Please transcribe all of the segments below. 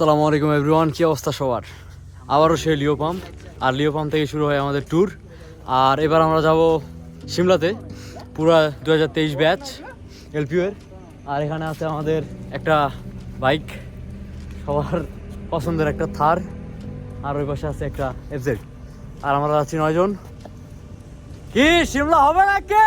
আসসালামু আলাইকুম এভরিওয়ান, কি অবস্থা সবার? আবারও সেই লিও পাম্প, আর লিও পাম্প থেকে শুরু হয় আমাদের ট্যুর। আর এবার আমরা যাব সিমলাতে, পুরা 2023 ব্যাচ এলপিও এর। আর এখানে আছে আমাদের একটা বাইক, সবার পছন্দের একটা থার, আর ওই পাশে আছে একটা এফজেড। আর আমরা আছি 9 জন। কি সিমলা হবে নাকি?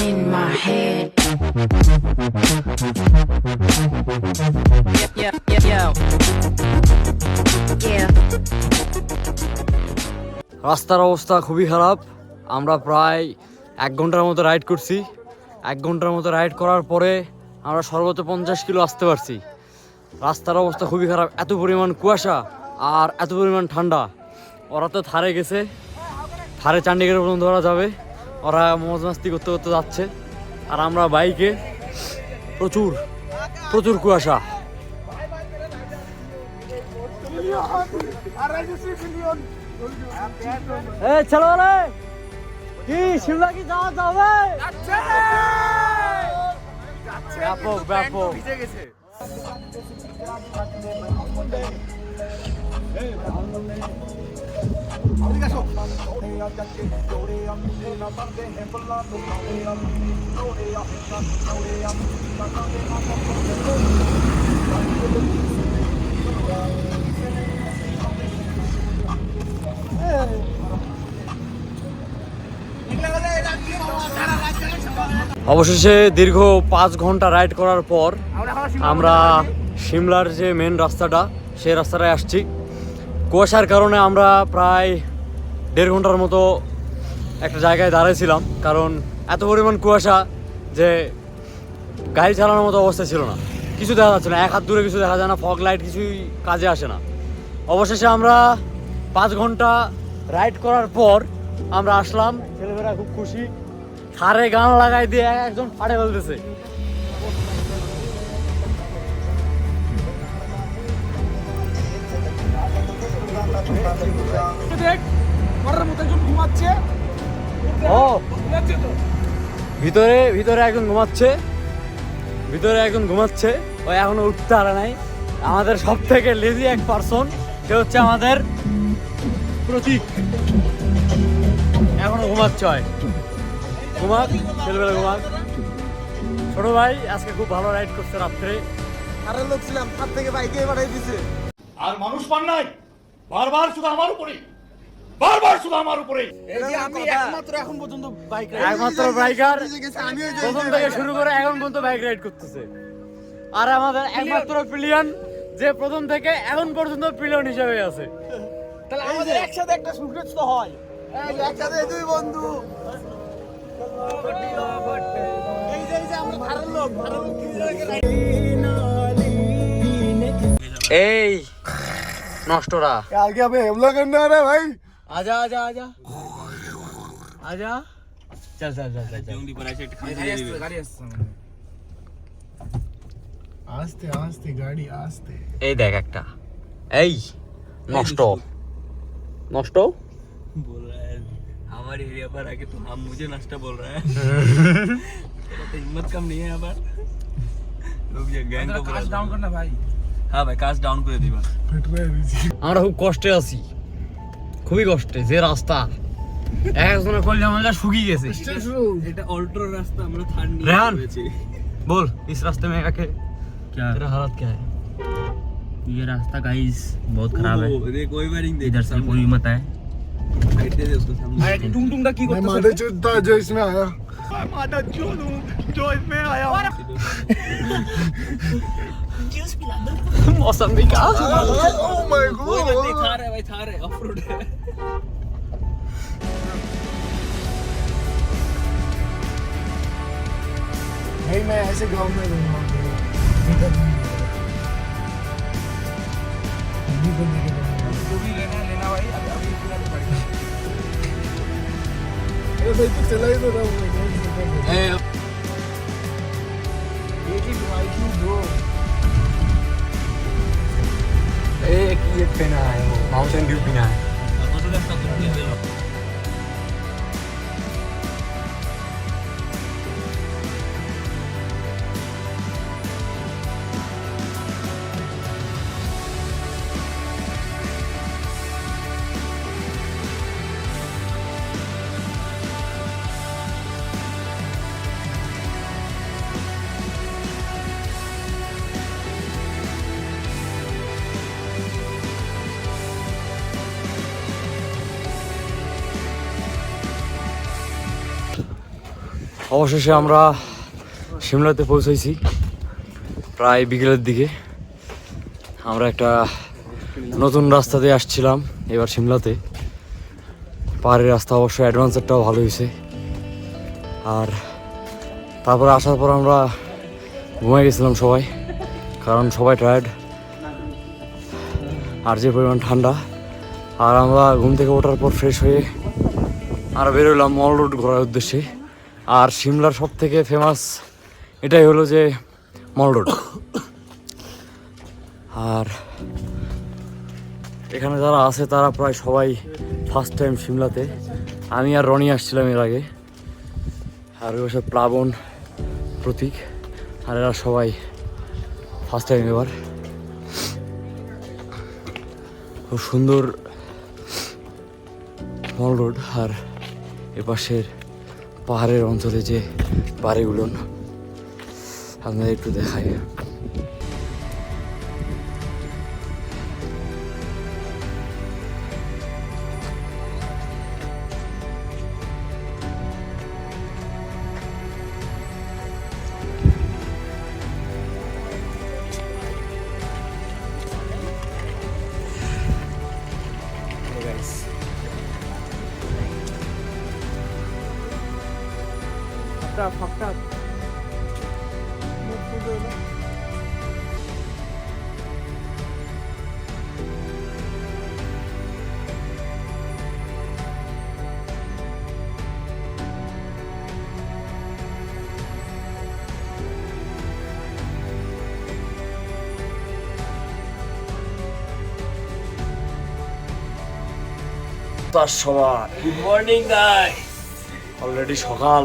In my head. Yeah. রাস্তার অবস্থা খুবই খারাপ। আমরা প্রায় 1 ঘন্টার মতো রাইড করছি। 1 ঘন্টার মতো রাইড করার পরে আমরা সর্বোচ্চ 50 কিলো আসতে পারছি। রাস্তার অবস্থা খুবই খারাপ, এত পরিমাণ কুয়াশা আর এত পরিমাণ ঠান্ডা। ওরা তো থারে গেছে, থারে চান্ডিগড় পর্যন্ত ওরা যাবে, ওরা মজ মাস্তি করতে করতে যাচ্ছে। আর আমরা বাইকে, প্রচুর প্রচুর কুয়াশা। চলো রে, কি শিমলা কি যাওয়া যাবে? ব্যাপক ব্যাপক। অবশেষে দীর্ঘ 5 ঘন্টা রাইড করার পর আমরা সিমলার যে মেন রাস্তাটা, সেই রাস্তাটায় আসছি। কুয়াশার কারণে আমরা প্রায় 1.5 ঘন্টার মতো একটা জায়গায় দাঁড়িয়েছিলাম, কারণ এত পরিমাণ কুয়াশা যে গাড়ি চালানোর মতো অবস্থা ছিল না। কিছু দেখা যাচ্ছে না, 1 হাত দূরে কিছু দেখা যায় না, ফগ লাইট কিছুই কাজে আসে না। অবশেষে আমরা 5 ঘন্টা রাইড করার পর আমরা আসলাম। ছেলেমেয়েরা খুব খুশি, থারে গান লাগাই দিয়ে একজন ফাটে ফেলতেছে। ও ভিতরে ভিতরে একজন ঘুমাচ্ছে, ভিতরে একজন ঘুমাচ্ছে, ও এখনো উঠতে পারে নাই। আমাদের সব থেকে লেজি এক পার্সন, সে হচ্ছে আমাদের প্রতীক। এখনো ঘুমাচ্ছে, হয় ঘুমাক, ছেলেবেলা ঘুমাক। ছোট ভাই আজকে খুব ভালো রাইড করছে রাত্রে। আরে লোক ছিলাম, তার থেকে বাইকে বাড়াই দিছে। আর মানুষ পান নাই, বারবার শুধু আমার উপরে, বারবার শুধু আমার উপরে। এই যে আমি একমাত্র এখন পর্যন্ত বাইক একমাত্র বাইকার, আমি ওই যে প্রথম থেকে শুরু করে এখন পর্যন্ত বাইক রাইড করতেছে। আর আমাদের একমাত্র পিলিয়ন, যে প্রথম থেকে এখন পর্যন্ত পিলিয়ন হিসেবে আছে। তাহলে আমাদের একসাথে একটা সুখেজ তো হয়। এই যে একসাথে দুই বন্ধু। এই যে আমরা ধারের লোক কি এই নষ্টরা আগে আমি हमला करना है भाई। आजा आजा आजा आजा, चल चल चल चल आस्ते आस्ते गाड़ी आस्ते। এই দেখ একটা, এই নষ্ট নষ্ট बोल रहा है हमारे एरिया पर आके तो हम मुझे नष्टा बोल रहा है। तो हिम्मत कम नहीं है यहाँ पर लोग, ये गैंग को कास्ट डाउन करना भाई। हाँ भाई कास्ट डाउन করে দিবা। फट रहा है আমরা খুব কষ্টে আছি, খুবই কষ্টে। যে রাস্তা একজনের কলজা মজা শুকিয়ে গেছে। এটা অল্ট্রা রাস্তা আমরা থার্ড নিয়ে रेहान হয়েছে। बोल, इस रास्ते में आके क्या तेरा हालत क्या है? ये रास्ता गाइस बहुत खराब है। देख कोई वारिंग दे, इधर से कोई मत आए। साइड दे दे उसको सामने। अरे टुंग टुंग का की मैं मादा चोद था जो इसमें आया। माता चोद हूं जो इसमें आया। मौसमी का Oh my कोई मत देख, god। थार है भाई, थार है, ऑफ रोड है। भाई मैं ऐसे गांव में रहूंगा। जो भी लेना भाई, अभी पूरा अरे भाई तो चला ही तो रहा हूँ। एक ही डिवाइस में दो। एक ये पहना है, वो माउंटेन ड्यू पहना है। अब तो रास्ता कुछ नहीं है। অবশেষে আমরা সিমলাতে পৌঁছেছি প্রায় বিকেলের দিকে। আমরা একটা নতুন রাস্তা দিয়ে আসছিলাম এবার সিমলাতে। পাহাড়ের রাস্তা অবশ্য অ্যাডভেঞ্চারটাও ভালো হয়েছে। আর তারপরে আসার পর আমরা ঘুমাই গেছিলাম সবাই, কারণ সবাই টায়ার্ড আর যে পরিমাণ ঠান্ডা। আর আমরা ঘুম থেকে ওঠার পর ফ্রেশ হয়ে আর বেরোলাম মল রোড ঘোরার উদ্দেশ্যে। আর সিমলার সব থেকে ফেমাস এটাই হলো যে মল রোড। আর এখানে যারা আছে তারা প্রায় সবাই ফার্স্ট টাইম সিমলাতে। আমি আর রনি আসছিলাম এর আগে। আর ওই সব প্লাবন, প্রতীক আর এরা সবাই ফার্স্ট টাইম এবার। খুব সুন্দর মল রোড। আর এপাশের পাহাড়ের অঞ্চলে যে বাড়িগুলো আপনাদের একটু দেখাই। তার সবার গুড মর্নিং গাইস। অলরেডি সকাল,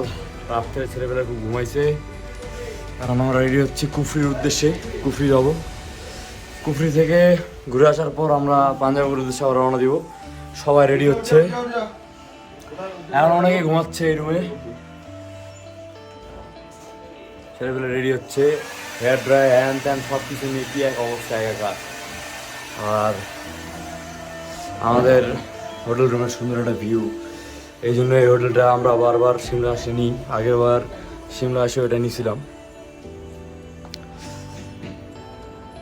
রাত্রে ছেলেবেলা খুব ঘুমাইছে। কারণ আমরা রেডি হচ্ছি কুফরির উদ্দেশ্যে। কুফরি যাব। কুফরি থেকে ঘুরে আসার পর আমরা পাঞ্জাবের উদ্দেশ্যে আবার রওনা দিব। সবাই রেডি হচ্ছে, এখন অনেকে ঘুমাচ্ছে এই রুমে। ছেলেবেলা রেডি হচ্ছে, হেয়ার ড্রাই হ্যান ত্যান সব কিছু নিয়ে কি এক অবস্থা একাকার। আর আমাদের হোটেল রুমের সুন্দর একটা ভিউ, এই জন্য এই হোটেলটা আমরা বারবার সিমলা আসিনি। আগের বার সিমলা এসে ওটা নিয়েছিলাম।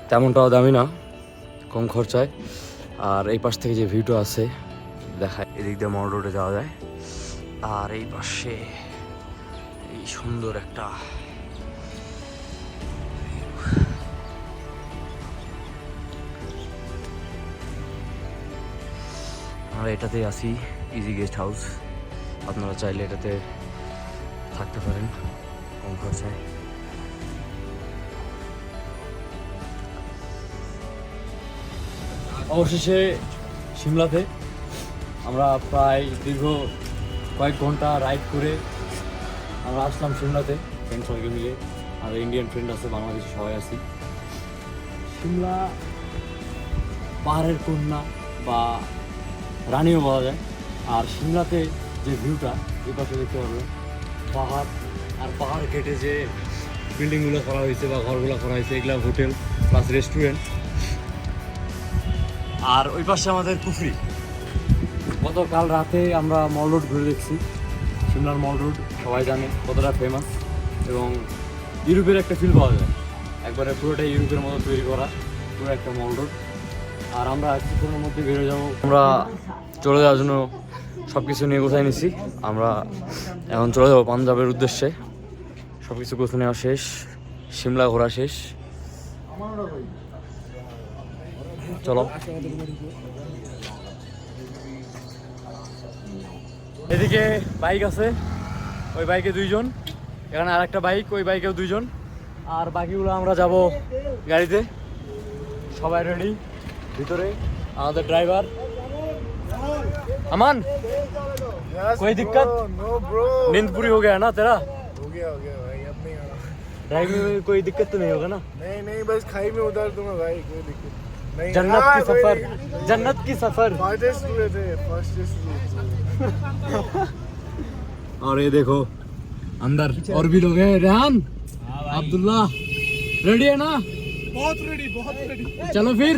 তেমনটাও দামি না, কম খরচায়। আর এই পাশ থেকে যে ভিউটা আছে দেখায়, এদিক দিয়ে মল রোডে যাওয়া যায়। আর এই পাশে এই সুন্দর একটা আমরা এটাতেই আসি, ইজি গেস্ট হাউস। আপনারা চাইলে এটাতে থাকতে পারেন কম খরচায়। অবশেষে সিমলাতে আমরা প্রায় দীর্ঘ কয়েক ঘন্টা রাইড করে আমরা আসলাম সিমলাতে ফ্রেন্ড সঙ্গে মিলে। আর ইন্ডিয়ান ফ্রেন্ড আছে, বাংলাদেশি সবাই আছি। সিমলা পাহাড়ের কন্যা বা রানীও বলা যায়। আর সিমলাতে যে ভিউটা এই পাশে দেখতে পারবেন, পাহাড় আর পাহাড় কেটে যে বিল্ডিংগুলো করা হয়েছে বা ঘরগুলো করা হয়েছে, এগুলো হোটেল প্লাস রেস্টুরেন্ট। আর ওই পাশে আমাদের কুফরি। গতকাল রাতে আমরা মল রোড ঘুরে দেখছি। সিমলার মল রোড সবাই জানে কতটা ফেমাস, এবং ইউরোপের একটা ফিল পাওয়া যায়। একবারে পুরোটাই ইউরোপের মতো তৈরি করা পুরো একটা মল রোড। আর আমরা কিছুক্ষণের মধ্যে বেরো যাবো। আমরা চলে যাওয়ার জন্য সব কিছু নিয়ে গোছাই নিছি। আমরা এখন চলে যাবো পাঞ্জাবের উদ্দেশ্যে। সব কিছু গোছানো নেওয়া শেষ, সিমলা ঘোরা শেষ। চলো। এদিকে বাইক আছে, ওই বাইকে 2 জন, এখানে আরেকটা বাইক, ওই বাইকেও 2 জন। আর বাকিগুলো আমরা যাব গাড়িতে। সবাই রেডি ভিতরে। আমাদের ড্রাইভার अमन, कोई दिक्कत? नो ब्रो, नींद पूरी हो गया ना तेरा? हो गया भाई, अब नहीं आना। ड्राइविंग में कोई दिक्कत तो नहीं होगा ना? नहीं बस खाई में उतार दूंगा भाई, कोई दिक्कत नहीं। जन्नत की सफर, जन्नत की सफर। फास्टेस्ट हुए थे, फास्टेस्ट। और ये देखो अंदर और भी लोग हैं। रेहान, अब्दुल्ला, रेडी है ना? बहुत रेडी, बहुत रेडी। चलो फिर।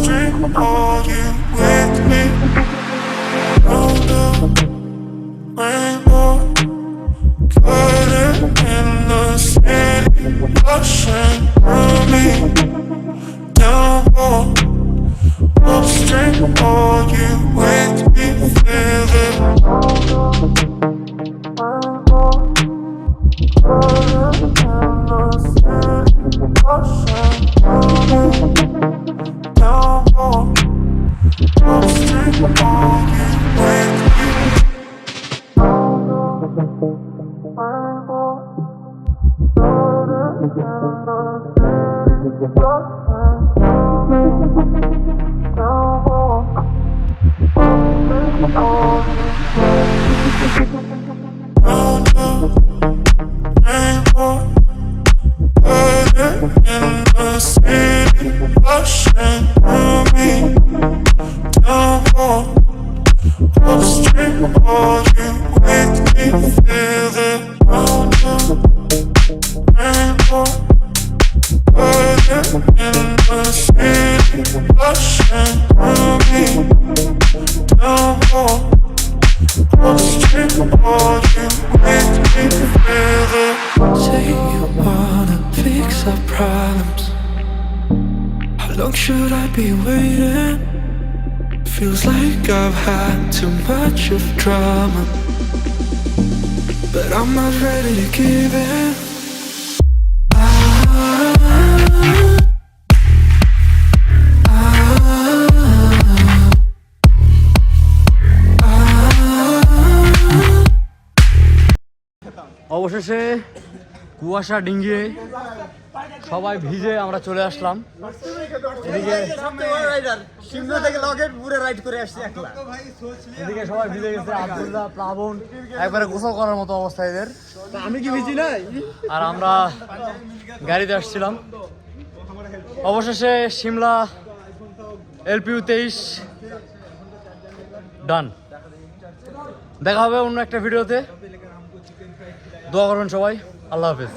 string all you with me. Roll down rainbow, put it in the city, rushing through me. Down more, roll string all you with me, feel it. Say you wanna fix our problems. How long should I be waiting? Feels like I've had too much of drama, but I'm not ready to give in. অবশেষে কুয়াশা ডিঙ্গিয়ে সবাই ভিজে আমরা চলে আসলাম এদিকে। সিমলা থেকে লকেটপুরে ride করে আসছি একলা। এদিকে সবাই ভিজে গেছে, আব্দুল্লাহ, প্লাবন, একবারে গোসল করার মতো অবস্থা এদের। আমি কি ভিজি নাই? আর আমরা গাড়িতে আসছিলাম। অবশেষে সিমলা LPU 23 ডান। দেখা হবে অন্য একটা ভিডিওতে। দোয়া করুন সবাই। আল্লাহ হাফেজ।